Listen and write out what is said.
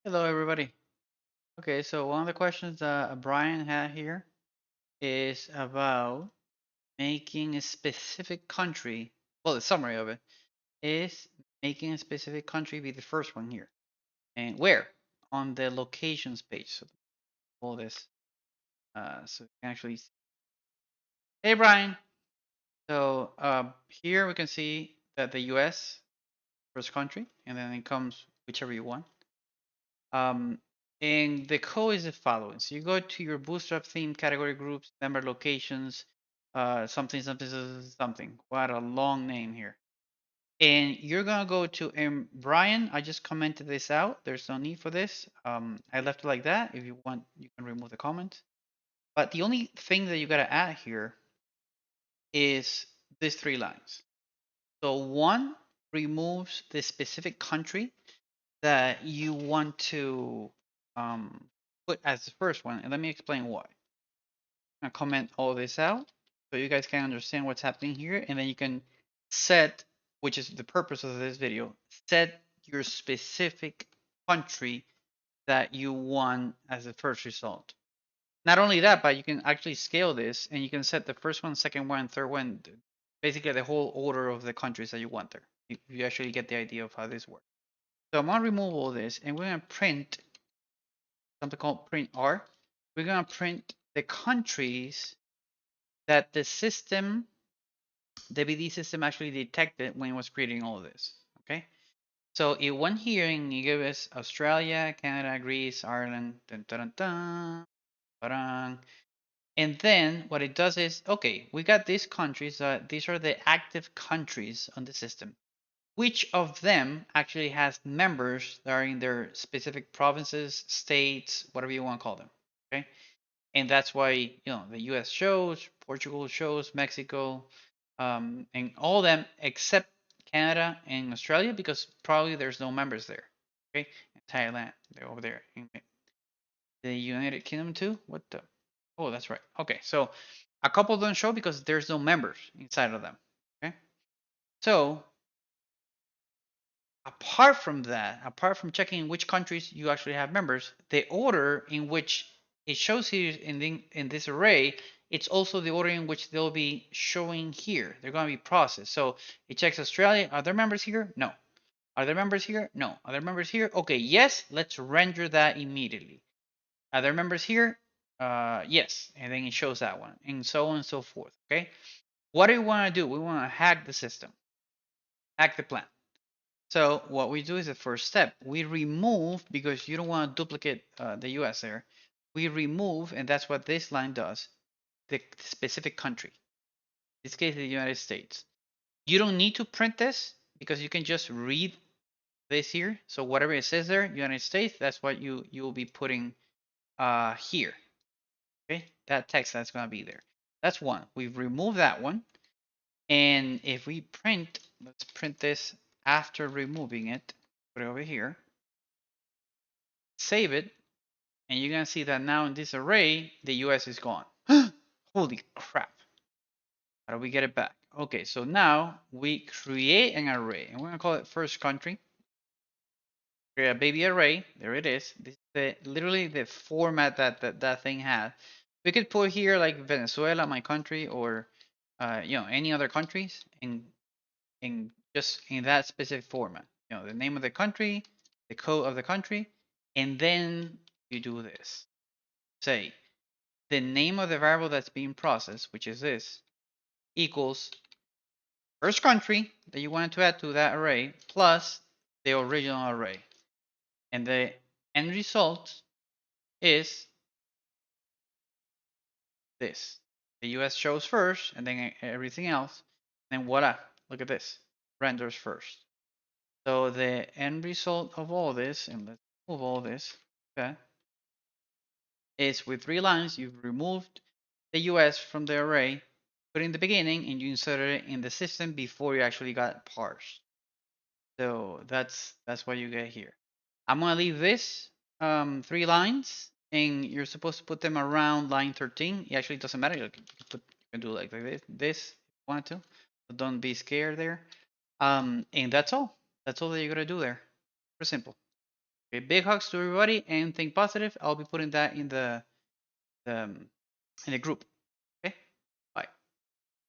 Hello, everybody. Okay, so one of the questions that Brian had here is about making a specific country. Well, the summary of it is making a specific country be the first one here. And where? On the locations page. So all this, so you can actually see. Hey, Brian. So here we can see that the U.S. first country, and then it comes whichever you want. Um, and the code is the following. So you go to your Bootstrap theme category groups, member locations, something, something, something. What a long name here. And you're gonna go to Brian. I just commented this out. There's no need for this. I left it like that. If you want, you can remove the comment. But the only thing that you gotta add here is these three lines. So one removes the specific country that you want to um, put as the first one. And let me explain why. I'm going to comment all this out so you guys can understand what's happening here. And then you can set, which is the purpose of this video, set your specific country that you want as the first result. Not only that, but you can actually scale this and you can set the first one, second one, third one, basically the whole order of the countries that you want there. You actually get the idea of how this works. So I'm gonna remove all this and we're gonna print something called print R. We're gonna print the countries that the system, the BD system actually detected when it was creating all of this. Okay. So it went here and it gave us Australia, Canada, Greece, Ireland, dun, dun, dun, dun, dun. And then what it does is, okay, we got these countries. These are the active countries on the system. Which of them actually has members that are in their specific provinces, states, whatever you want to call them. Okay. And that's why, the US shows, Portugal shows, Mexico, and all of them except Canada and Australia because probably there's no members there. Okay. And Thailand, they're over there. And the United Kingdom too? What the? Oh, that's right. Okay. So a couple don't show because there's no members inside of them. Okay. So apart from that, apart from checking which countries you actually have members, the order in which it shows here in this array, it's also the order in which they'll be showing here. They're going to be processed. So it checks Australia. Are there members here? No. Are there members here? No. Are there members here? Okay, yes. Let's render that immediately. Are there members here? Yes. And then it shows that one, and so on and so forth. Okay. What do we want to do? We want to hack the system, hack the plan. So what we do is the first step. We remove, because you don't want to duplicate the US there, we remove, and that's what this line does, the specific country. In this case, the United States. You don't need to print this because you can just read this here. So whatever it says there, United States, that's what you will be putting here. Okay, that text that's going to be there. That's one. We've removed that one. And if we print, let's print this after removing it, put it over here, save it, and you're gonna see that now in this array, the US is gone. Holy crap. How do we get it back? Okay, so now we create an array, and we're gonna call it first country. Create a baby array. There it is. This is literally the format that thing had. We could put here like Venezuela, my country, or any other countries, in just in that specific format. The name of the country, the code of the country, and then you do this. Say the name of the variable that's being processed, which is this, equals first country that you wanted to add to that array plus the original array. And the end result is this. The US shows first and then everything else. And voila, look at this, renders first. So the end result of all this, and let's move all this, okay, is with 3 lines, you've removed the US from the array, put it in the beginning, and you inserted it in the system before you actually got parsed. So that's what you get here. I'm gonna leave this 3 lines, and you're supposed to put them around line 13. It actually doesn't matter. You can do like this if you want to. So don't be scared there. And that's all. That's all that you're gonna do there. Pretty simple. Okay, big hugs to everybody and think positive. I'll be putting that in the in the group.